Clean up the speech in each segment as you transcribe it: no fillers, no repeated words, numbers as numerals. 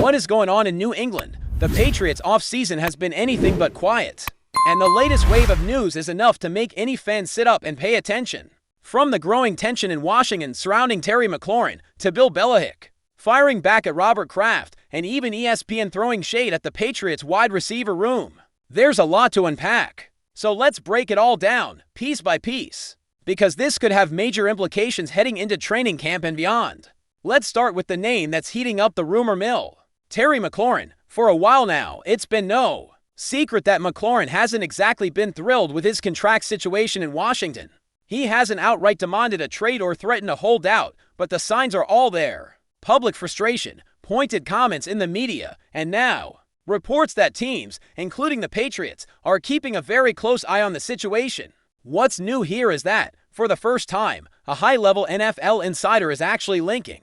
What is going on in New England? The Patriots offseason has been anything but quiet. And the latest wave of news is enough to make any fan sit up and pay attention. From the growing tension in Washington surrounding Terry Mclaurin to Bill Belichick firing back at Robert Kraft, and even ESPN throwing shade at the Patriots wide receiver room. There's a lot to unpack. So let's break it all down, piece by piece, because this could have major implications heading into training camp and beyond. Let's start with the name that's heating up the rumor mill. Terry Mclaurin. For a while now, it's been no secret that Mclaurin hasn't exactly been thrilled with his contract situation in Washington. He hasn't outright demanded a trade or threatened a holdout, but the signs are all there. Public frustration, pointed comments in the media, and now reports that teams, including the Patriots, are keeping a very close eye on the situation. What's new here is that, for the first time, a high-level NFL insider is actually linking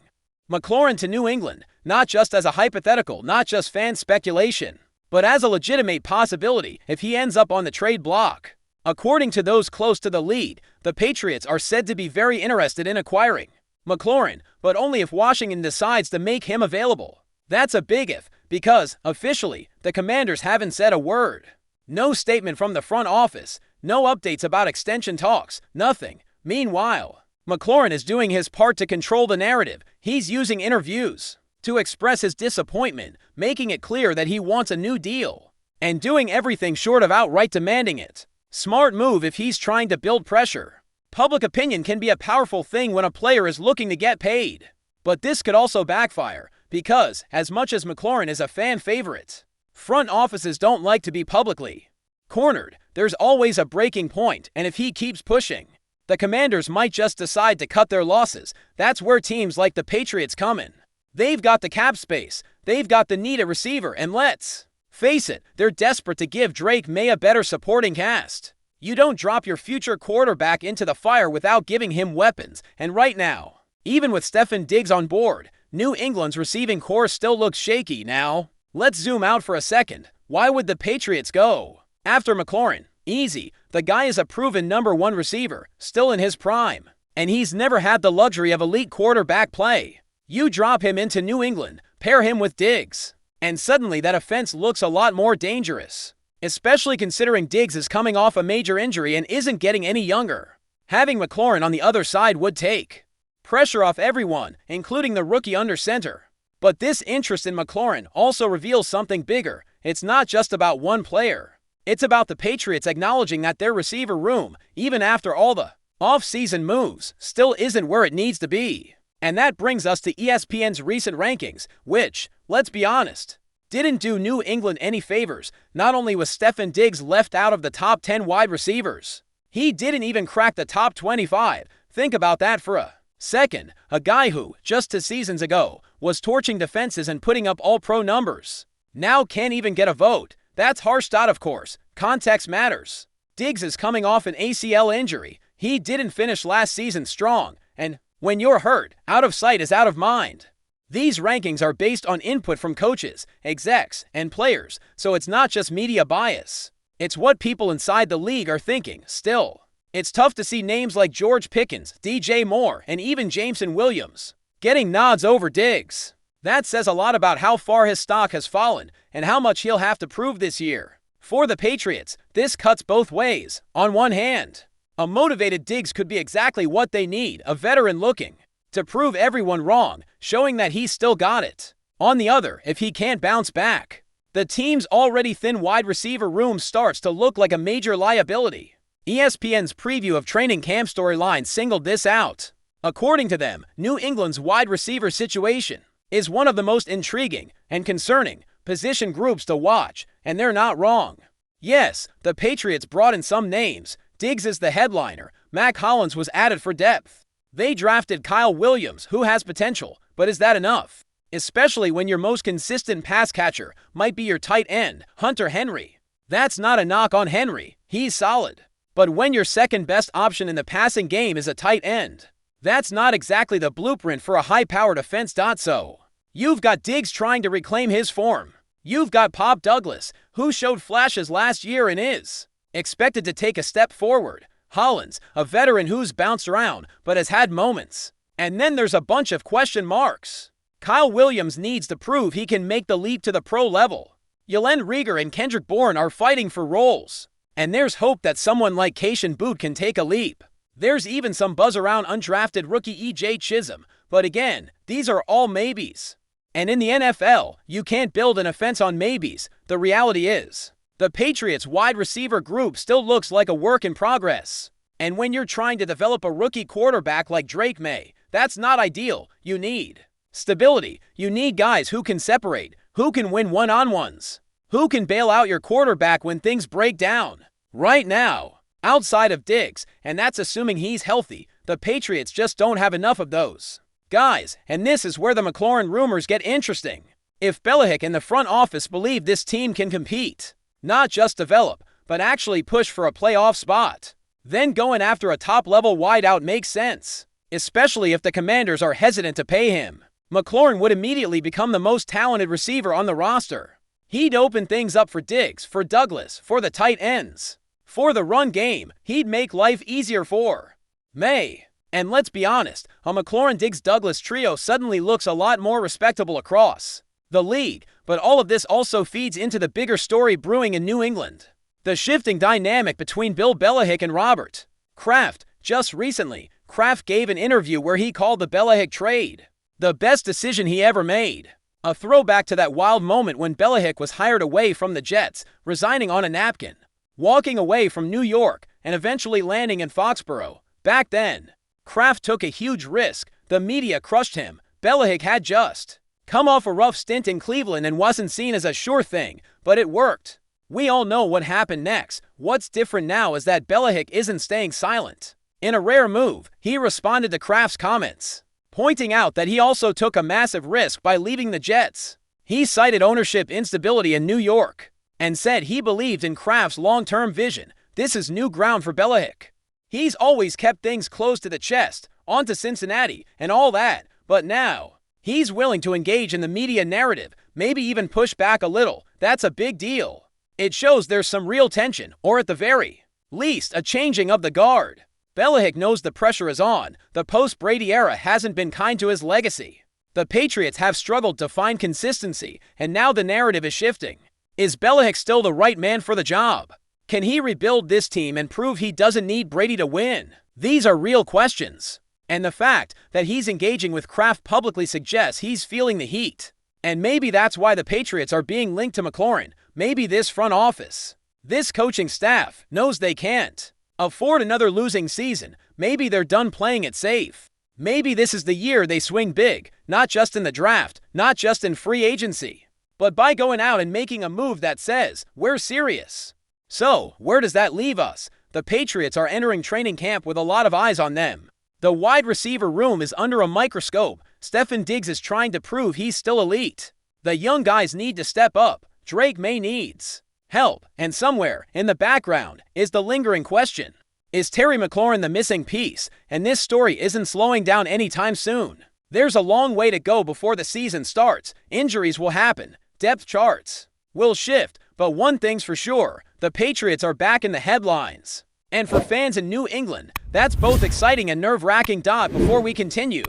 Mclaurin to New England, not just as a hypothetical, not just fan speculation, but as a legitimate possibility if he ends up on the trade block. According to those close to the league, the Patriots are said to be very interested in acquiring Mclaurin, but only if Washington decides to make him available. That's a big if, because, officially, the Commanders haven't said a word. No statement from the front office, no updates about extension talks, nothing. Meanwhile, Mclaurin is doing his part to control the narrative. He's using interviews to express his disappointment, making it clear that he wants a new deal, and doing everything short of outright demanding it. Smart move if he's trying to build pressure. Public opinion can be a powerful thing when a player is looking to get paid. But this could also backfire, because, as much as Mclaurin is a fan favorite, front offices don't like to be publicly cornered. There's always a breaking point, and if he keeps pushing, the Commanders might just decide to cut their losses. That's where teams like the Patriots come in. They've got the cap space, they've got the need a receiver, and let's face it, they're desperate to give Drake May a better supporting cast. You don't drop your future quarterback into the fire without giving him weapons, and right now, even with Stefon Diggs on board, New England's receiving core still looks shaky. Now, let's zoom out for a second. Why would the Patriots go after Mclaurin? Easy. The guy is a proven #1 receiver, still in his prime, and he's never had the luxury of elite quarterback play. You drop him into New England, pair him with Diggs, and suddenly that offense looks a lot more dangerous, especially considering Diggs is coming off a major injury and isn't getting any younger. Having Mclaurin on the other side would take pressure off everyone, including the rookie under center. But this interest in Mclaurin also reveals something bigger. It's not just about one player. It's about the Patriots acknowledging that their receiver room, even after all the off-season moves, still isn't where it needs to be. And that brings us to ESPN's recent rankings, which, let's be honest, didn't do New England any favors. Not only was Stefon Diggs left out of the top 10 wide receivers, he didn't even crack the top 25. Think about that for a second. A guy who, just 2 seasons ago, was torching defenses and putting up all-pro numbers, now can't even get a vote. That's harsh, of course. Context matters. Diggs is coming off an ACL injury. He didn't finish last season strong, and when you're hurt, out of sight is out of mind. These rankings are based on input from coaches, execs, and players, so it's not just media bias. It's what people inside the league are thinking. Still, it's tough to see names like George Pickens, DJ Moore, and even Jameson Williams getting nods over Diggs. That says a lot about how far his stock has fallen and how much he'll have to prove this year. For the Patriots, this cuts both ways. On one hand, a motivated Diggs could be exactly what they need, a veteran looking to prove everyone wrong, showing that he's still got it. On the other, if he can't bounce back, the team's already thin wide receiver room starts to look like a major liability. ESPN's preview of training camp storyline singled this out. According to them, New England's wide receiver situation is one of the most intriguing and concerning position groups to watch, and they're not wrong. Yes, the Patriots brought in some names. Diggs is the headliner. Mac Hollins was added for depth. They drafted Kyle Williams, who has potential, but is that enough? Especially when your most consistent pass catcher might be your tight end, Hunter Henry. That's not a knock on Henry. He's solid. But when your second best option in the passing game is a tight end, that's not exactly the blueprint for a high-powered offense. So, you've got Diggs trying to reclaim his form. You've got Pop Douglas, who showed flashes last year and is expected to take a step forward. Hollins, a veteran who's bounced around but has had moments. And then there's a bunch of question marks. Kyle Williams needs to prove he can make the leap to the pro level. Jalen Reagor and Kendrick Bourne are fighting for roles. And there's hope that someone like Keishon Boutte can take a leap. There's even some buzz around undrafted rookie E.J. Chisholm. But again, these are all maybes. And in the NFL, you can't build an offense on maybes. The reality is, the Patriots wide receiver group still looks like a work in progress. And when you're trying to develop a rookie quarterback like Drake May, that's not ideal. You need stability. You need guys who can separate, who can win one-on-ones, who can bail out your quarterback when things break down. Right now, outside of Diggs, and that's assuming he's healthy, the Patriots just don't have enough of those guys, and this is where the Mclaurin rumors get interesting. If Belichick and the front office believe this team can compete, not just develop, but actually push for a playoff spot, then going after a top-level wideout makes sense, especially if the Commanders are hesitant to pay him. Mclaurin would immediately become the most talented receiver on the roster. He'd open things up for Diggs, for Douglas, for the tight ends. For the run game, he'd make life easier for May. And let's be honest, a McLaurin-Diggs-Douglas trio suddenly looks a lot more respectable across the league, but all of this also feeds into the bigger story brewing in New England. The shifting dynamic between Bill Belichick and Robert Kraft. Just recently, Kraft gave an interview where he called the Belichick trade the best decision he ever made. A throwback to that wild moment when Belichick was hired away from the Jets, resigning on a napkin, walking away from New York, and eventually landing in Foxborough. Back then, Kraft took a huge risk. The media crushed him. Belichick had just come off a rough stint in Cleveland and wasn't seen as a sure thing, but it worked. We all know what happened next. What's different now is that Belichick isn't staying silent. In a rare move, he responded to Kraft's comments, pointing out that he also took a massive risk by leaving the Jets. He cited ownership instability in New York and said he believed in Kraft's long-term vision. This is new ground for Belichick. He's always kept things close to the chest, on to Cincinnati, and all that, but now he's willing to engage in the media narrative, maybe even push back a little. That's a big deal. It shows there's some real tension, or at the very least, a changing of the guard. Belichick knows the pressure is on. The post-Brady era hasn't been kind to his legacy. The Patriots have struggled to find consistency, and now the narrative is shifting. Is Belichick still the right man for the job? Can he rebuild this team and prove he doesn't need Brady to win? These are real questions. And the fact that he's engaging with Kraft publicly suggests he's feeling the heat. And maybe that's why the Patriots are being linked to McLaurin. Maybe this front office, this coaching staff, knows they can't afford another losing season. Maybe they're done playing it safe. Maybe this is the year they swing big, not just in the draft, not just in free agency, but by going out and making a move that says, we're serious. So, where does that leave us? The Patriots are entering training camp with a lot of eyes on them. The wide receiver room is under a microscope. Stefon Diggs is trying to prove he's still elite. The young guys need to step up. Drake May needs help, and somewhere in the background is the lingering question. Is Terry Mclaurin the missing piece? And this story isn't slowing down anytime soon. There's a long way to go before the season starts. Injuries will happen. Depth charts will shift. But one thing's for sure, the Patriots are back in the headlines. And for fans in New England, that's both exciting and nerve-wracking. Before we continue,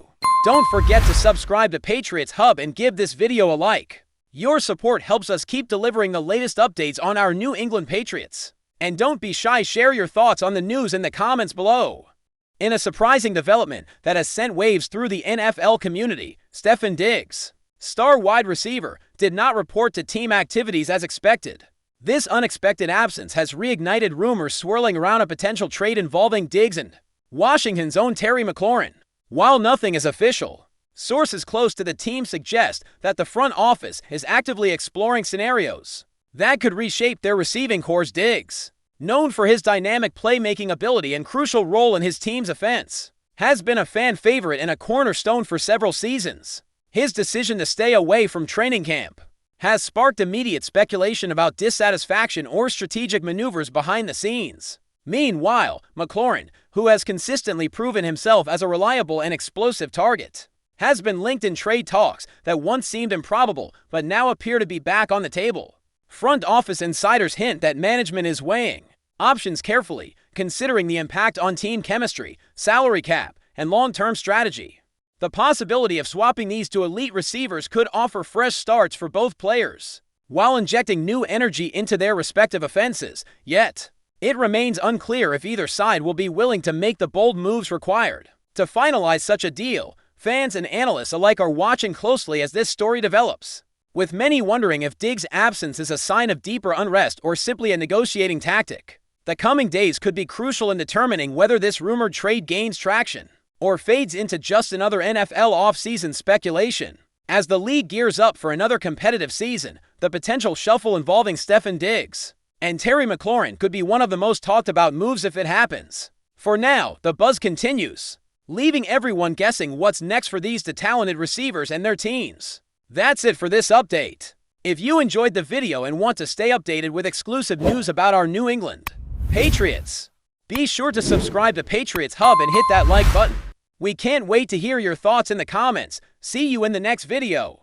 don't forget to subscribe to Patriots Hub and give this video a like. Your support helps us keep delivering the latest updates on our New England Patriots. And don't be shy, share your thoughts on the news in the comments below. In a surprising development that has sent waves through the NFL community, Stefon Diggs, star wide receiver, did not report to team activities as expected. This unexpected absence has reignited rumors swirling around a potential trade involving Diggs and Washington's own Terry Mclaurin. While nothing is official, sources close to the team suggest that the front office is actively exploring scenarios that could reshape their receiving corps. Diggs, known for his dynamic playmaking ability and crucial role in his team's offense, has been a fan favorite and a cornerstone for several seasons. His decision to stay away from training camp has sparked immediate speculation about dissatisfaction or strategic maneuvers behind the scenes. Meanwhile, McLaurin, who has consistently proven himself as a reliable and explosive target, has been linked in trade talks that once seemed improbable but now appear to be back on the table. Front office insiders hint that management is weighing options carefully, considering the impact on team chemistry, salary cap, and long-term strategy. The possibility of swapping these to elite receivers could offer fresh starts for both players, while injecting new energy into their respective offenses. Yet, it remains unclear if either side will be willing to make the bold moves required to finalize such a deal. Fans and analysts alike are watching closely as this story develops, with many wondering if Diggs' absence is a sign of deeper unrest or simply a negotiating tactic. The coming days could be crucial in determining whether this rumored trade gains traction or fades into just another NFL offseason speculation. As the league gears up for another competitive season, the potential shuffle involving Stefon Diggs and Terry Mclaurin could be one of the most talked about moves if it happens. For now, the buzz continues, leaving everyone guessing what's next for these two talented receivers and their teams. That's it for this update. If you enjoyed the video and want to stay updated with exclusive news about our New England Patriots, be sure to subscribe to Patriots Hub and hit that like button. We can't wait to hear your thoughts in the comments. See you in the next video.